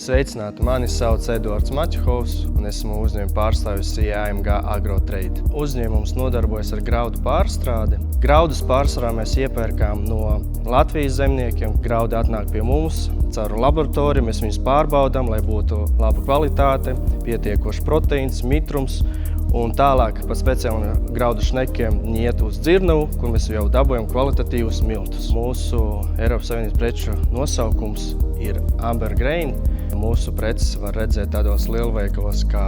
Sveicināti, mani sauc Eduards Maķuhovs un esmu uzņēmuma pārstāvis AMG Agrotrade. Uzņēmums nodarbojas ar graudu pārstrādi. Graudus pārsvarā mēs iepērkām no Latvijas zemniekiem. Graudi atnāk pie mums caur laboratoriju, mēs viņus pārbaudām, lai būtu laba kvalitāte, pietiekošs proteīns, mitrums. Un tālāk pa speciāliem graudu šnekiem viņi iet uz dzirnavu, kur mēs jau dabūjam kvalitatīvus miltus. Mūsu Eiropas Savienības preču nosaukums ir Amber Grain. Mūsu preces var redzēt tādos lielveikalos kā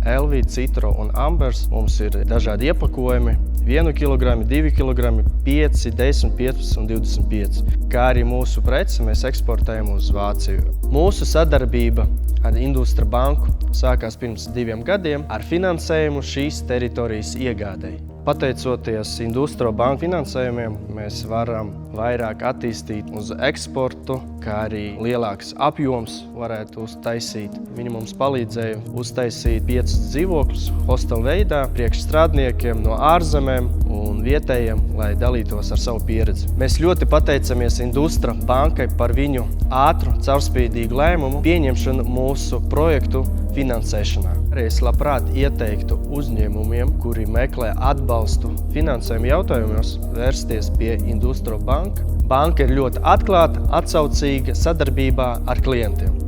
Elvī, Citro un Ambers. Mums ir dažādi iepakojumi. 1 kg, 2 kg, 5, 10, 15 un 25. Kā arī mūsu preci mēs eksportējam uz Vāciju. Mūsu sadarbība ar Industra banku sākās pirms 2 gadiem ar finansējumu šīs teritorijas iegādei. Pateicoties Industra banku finansējumiem, mēs varam vairāk attīstīt uz eksportu, kā arī lielāks apjoms varētu uztaisīt. Viņi mums palīdzēja uztaisīt 5 dzīvokļus hostelu veidā priekš strādniekiem no ārzemēm un vietējiem, lai dalītos ar savu pieredzi. Mēs ļoti pateicamies Industra bankai par viņu ātru, caurspīdīgu lēmumu pieņemšanu mūsu projektu finansēšanā. Arī es labprāt ieteiktu uzņēmumiem, kuri meklē atbalstu finansējuma jautājumos, vērsties pie Industra banka. Banka ir ļoti atklāta, atsaucīga sadarbībā ar klientiem.